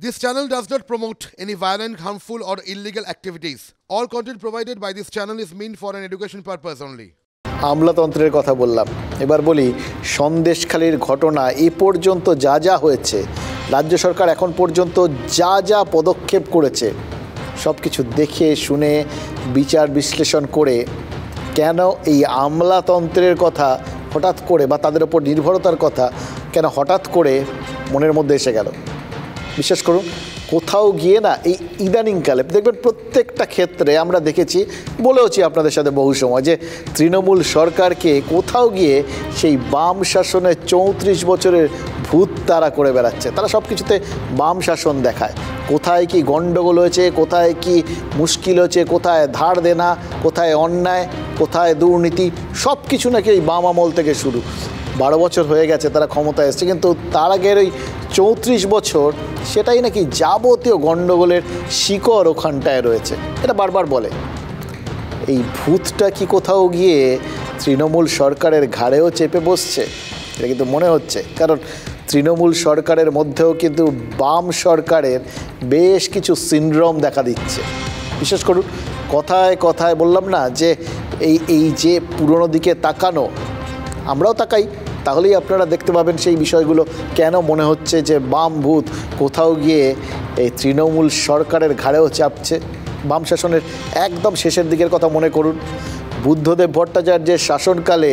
This channel does not promote any violent, harmful, or illegal activities. All content provided by this channel is meant for an education purpose only. আমলাতন্ত্রের কথা বললাম, এবার বলি সন্দেশখালির ঘটনা এ পর্যন্ত যা যা হয়েছে, রাজ্য সরকার এখন পর্যন্ত যা যা পদক্ষেপ করেছে সব কিছু দেখে শুনে বিচার বিশ্লেষণ করে কেন এই আমলাতন্ত্রের কথা হঠাৎ করে বা তাদের ওপর নির্ভরতার কথা কেন হঠাৎ করে মনের মধ্যে এসে গেল। বিশ্বাস করুন, কোথাও গিয়ে না এই ইদানিংকালে দেখবেন প্রত্যেকটা ক্ষেত্রে আমরা দেখেছি, বলেওছি আপনাদের সাথে বহু সময় যে তৃণমূল সরকারকে কোথাও গিয়ে সেই বাম শাসনের 34 বছরের ভূত তারা করে বেড়াচ্ছে। তারা সব কিছুতে বাম শাসন দেখায়। কোথায় কি গণ্ডগোল হয়েছে, কোথায় কি মুশকিল হয়েছে, কোথায় ধার দেনা, কোথায় অন্যায়, কোথায় দুর্নীতি, সব কিছু নাকি এই বাম আমল থেকে শুরু। 12 বছর হয়ে গেছে তারা ক্ষমতায় এসছে, কিন্তু তার আগের ওই 34 বছর সেটাই নাকি যাবতীয় গণ্ডগোলের শিকড় ওখানটায় রয়েছে। এটা বারবার বলে। এই ভূতটা কি কোথাও গিয়ে তৃণমূল সরকারের ঘাড়েও চেপে বসছে? এটা কিন্তু মনে হচ্ছে, কারণ তৃণমূল সরকারের মধ্যেও কিন্তু বাম সরকারের বেশ কিছু সিনড্রোম দেখা দিচ্ছে। বিশেষ করুন কথায় কথায় বললাম না যে এই যে পুরনো দিকে তাকানো, আমরাও তাকাই, তাহলেই আপনারা দেখতে পাবেন সেই বিষয়গুলো কেন মনে হচ্ছে যে বাম ভূত কোথাও গিয়ে এই তৃণমূল সরকারের ঘাড়েও চাপছে। বাম শাসনের একদম শেষের দিকের কথা মনে করুন, বুদ্ধদেব ভট্টাচার্যের শাসনকালে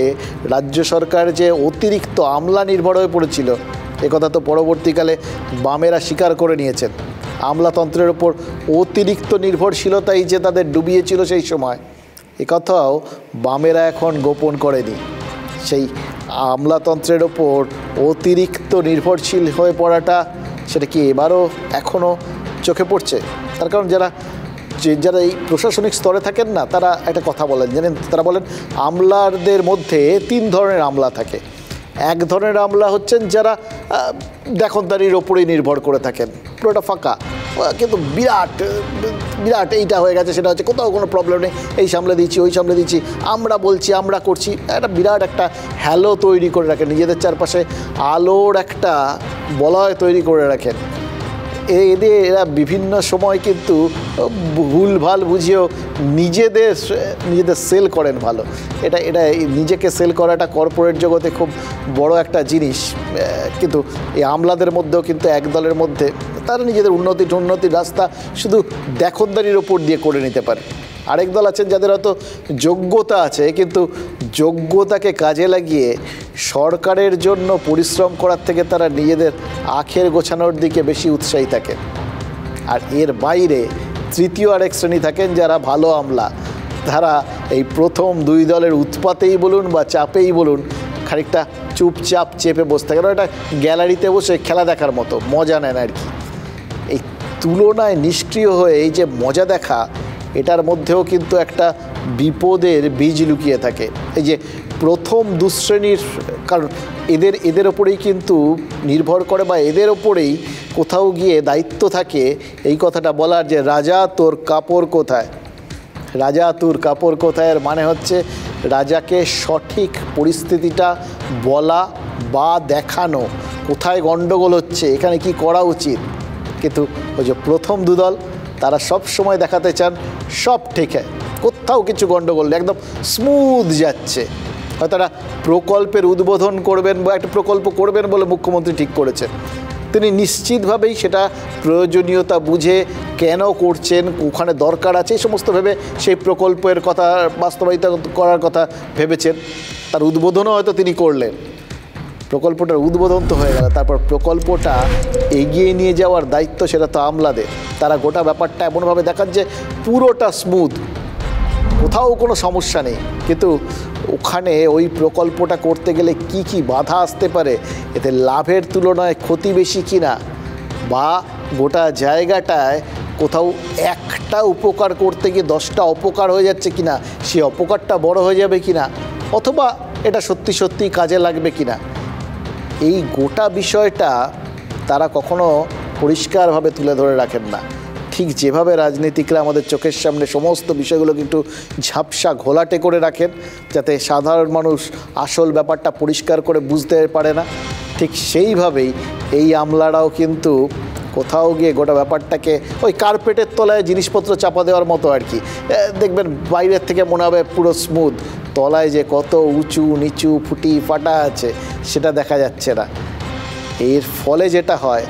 রাজ্য সরকার যে অতিরিক্ত আমলা নির্ভর হয়ে পড়েছিল, একথা তো পরবর্তীকালে বামেরা স্বীকার করে নিয়েছেন। আমলাতন্ত্রের ওপর অতিরিক্ত নির্ভরশীলতাই যে তাদের ডুবিয়েছিল সেই সময়, একথাও বামেরা এখন গোপন করেনি। সেই আমলাতন্ত্রের ওপর অতিরিক্ত নির্ভরশীল হয়ে পড়াটা সেটা কি এবারও এখনও চোখে পড়ছে? তার কারণ যারা এই প্রশাসনিক স্তরে থাকেন না, তারা একটা কথা বলেন, জানেন, তারা বলেন আমলাদের মধ্যে 3 ধরনের আমলা থাকে। এক ধরনের আমলা হচ্ছেন যারা দেখনদারির ওপরেই নির্ভর করে থাকেন, পুরোটা ফাঁকা, কিন্তু বিরাট বিরাট এইটা হয়ে গেছে, সেটা হচ্ছে কোথাও কোনো প্রবলেম নেই, এই সামলে দিচ্ছি, ওই সামলে দিচ্ছি, আমরা বলছি, আমরা করছি, একটা বিরাট একটা হ্যালো তৈরি করে রাখেন, নিজেদের চারপাশে আলোর একটা বলয় তৈরি করে রাখেন। এরা বিভিন্ন সময় কিন্তু ভুলভাল বুঝিয়েও নিজেদের সেল করেন ভালো। এটা নিজেকে সেল করাটা কর্পোরেট জগতে খুব বড় একটা জিনিস, কিন্তু এই আমলাদের মধ্যেও কিন্তু এক দলের মধ্যে তারা নিজেদের উন্নতির রাস্তা শুধু দেখনদারির ওপর দিয়ে করে নিতে পারে। আরেক দল আছেন যাদের হয়তো যোগ্যতা আছে, কিন্তু যোগ্যতাকে কাজে লাগিয়ে সরকারের জন্য পরিশ্রম করার থেকে তারা নিজেদের আখের গোছানোর দিকে বেশি উৎসাহী থাকেন। আর এর বাইরে তৃতীয় আরেক শ্রেণী থাকেন যারা ভালো আমলা, তারা এই প্রথম 2 দলের উৎপাতেই বলুন বা চাপেই বলুন খানিকটা চুপচাপ চেপে বসে থাকেন। এটা গ্যালারিতে বসে খেলা দেখার মতো মজা নেন আর কি। এই তুলনায় নিষ্ক্রিয় হয়ে এই যে মজা দেখা, এটার মধ্যেও কিন্তু একটা বিপদের বীজ লুকিয়ে থাকে। এই যে প্রথম 2 শ্রেণীর, কারণ এদের ওপরেই কিন্তু নির্ভর করে বা এদের ওপরেই কোথাও গিয়ে দায়িত্ব থাকে এই কথাটা বলার যে রাজা তোর কাপড় কোথায়। রাজা তোর কাপড় কোথায় এর মানে হচ্ছে রাজাকে সঠিক পরিস্থিতিটা বলা বা দেখানো, কোথায় গণ্ডগোল হচ্ছে, এখানে কি করা উচিত। কিন্তু ওই যে প্রথম 2 দল, তারা সব সময় দেখাতে চান সব ঠিক, কোথাও কিছু গণ্ডগোল নেই, একদম স্মুথ যাচ্ছে। হয়তো তারা প্রকল্পের উদ্বোধন করবেন বা একটা প্রকল্প করবেন বলে মুখ্যমন্ত্রী ঠিক করেছেন, তিনি নিশ্চিতভাবেই সেটা প্রয়োজনীয়তা বুঝে কেন করছেন, ওখানে দরকার আছে, এই সমস্ত ভেবে সেই প্রকল্পের কথা বাস্তবায়িত করার কথা ভেবেছেন। তার উদ্বোধনও হয়তো তিনি করলেন। প্রকল্পটার উদ্বোধন তো হয়ে গেল, তারপর প্রকল্পটা এগিয়ে নিয়ে যাওয়ার দায়িত্ব সেটা তো আমলাদের। তারা গোটা ব্যাপারটা এমনভাবে দেখান যে পুরোটা স্মুথ, কোথাও কোনো সমস্যা নেই, কিন্তু ওখানে ওই প্রকল্পটা করতে গেলে কি কি বাধা আসতে পারে, এতে লাভের তুলনায় ক্ষতি বেশি কিনা, বা গোটা জায়গাটায় কোথাও একটা উপকার করতে গিয়ে 10টা অপকার হয়ে যাচ্ছে কিনা, সে অপকারটা বড় হয়ে যাবে কিনা, অথবা এটা সত্যি সত্যি কাজে লাগবে কিনা, এই গোটা বিষয়টা তারা কখনো পরিষ্কারভাবে তুলে ধরে রাখেন না। ঠিক যেভাবে রাজনীতিকরা আমাদের চোখের সামনে সমস্ত বিষয়গুলো কিন্তু ঝাপসা ঘোলাটে করে রাখেন যাতে সাধারণ মানুষ আসল ব্যাপারটা পরিষ্কার করে বুঝতে পারে না, ঠিক সেইভাবেই এই আমলারাও কিন্তু কোথাও গিয়ে গোটা ব্যাপারটাকে ওই কার্পেটের তলায় জিনিসপত্র চাপা দেওয়ার মতো আর কি। দেখবেন বাইরের থেকে মনে হবে পুরো স্মুথ, তলায় যে কত উঁচু নিচু ফুটি ফাটা আছে সেটা দেখা যাচ্ছে না। এর ফলে যেটা হয়,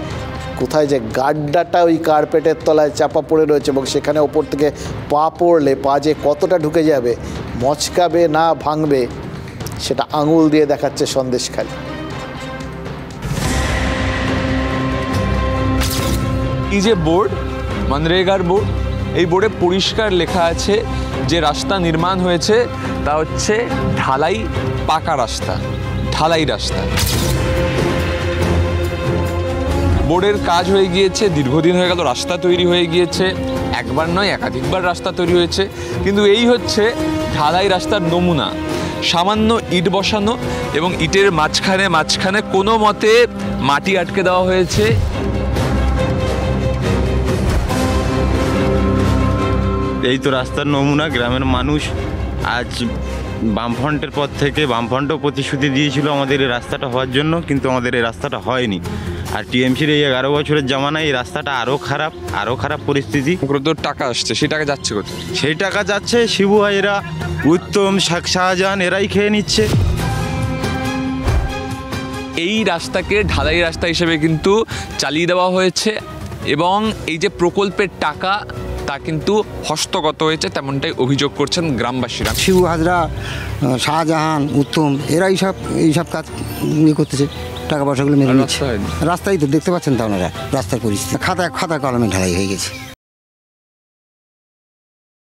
কোথায় যে গাড্ডাটা ওই কার্পেটের তলায় চাপা পড়ে রয়েছে এবং সেখানে ওপর থেকে পা পড়লে পা যে কতটা ঢুকে যাবে, মচকাবে না ভাঙবে, সেটা আঙুল দিয়ে দেখাচ্ছে সন্দেশখালী। এই যে বোর্ড, মনরেগার বোর্ড, এই বোর্ডে পরিষ্কার লেখা আছে যে রাস্তা নির্মাণ হয়েছে তা হচ্ছে ঢালাই পাকা রাস্তা, ঢালাই রাস্তা। বোর্ডের কাজ হয়ে গিয়েছে, দীর্ঘদিন হয়ে গেল, রাস্তা তৈরি হয়ে গিয়েছে, একবার নয় একাধিকবার রাস্তা তৈরি হয়েছে, কিন্তু এই হচ্ছে ঢালাই রাস্তার নমুনা। সামান্য ইট বসানো এবং ইটের মাঝখানে কোনো মতে মাটি আটকে দেওয়া হয়েছে। এই তো রাস্তার নমুনা। গ্রামের মানুষ আজ বামফ্রন্টের পর থেকে বামফ্রন্টও প্রতিশ্রুতি দিয়েছিল আমাদের এই রাস্তাটা হওয়ার জন্য, কিন্তু আমাদের এই রাস্তাটা হয়নি। আর টিএমসির এই 11 বছরের জামানায় এই রাস্তাটা আরও খারাপ পরিস্থিতি। তো টাকা আসছে, সেই টাকা যাচ্ছে কোথায়? সেই টাকা যাচ্ছে শিবু ভাইরা, উত্তম, শাহজাহান এরাই খেয়ে নিচ্ছে। এই রাস্তাকে ঢালাই রাস্তা হিসেবে কিন্তু চালিয়ে দেওয়া হয়েছে এবং এই যে প্রকল্পের টাকা তা কিন্তু হস্তগত হয়েছে, তেমনটাই অভিযোগ করছেন গ্রামবাসীরা। শিবু হাজরা, শাহজাহান, উত্তম এরা এইসব কাজ করতেছে, টাকা পয়সাগুলো মেরে নিচ্ছে। রাস্তায় তো দেখতে পাচ্ছেন তো আপনারা রাস্তার পরিস্থিতি, খাতা কলমে ঢালাই হয়ে গেছে।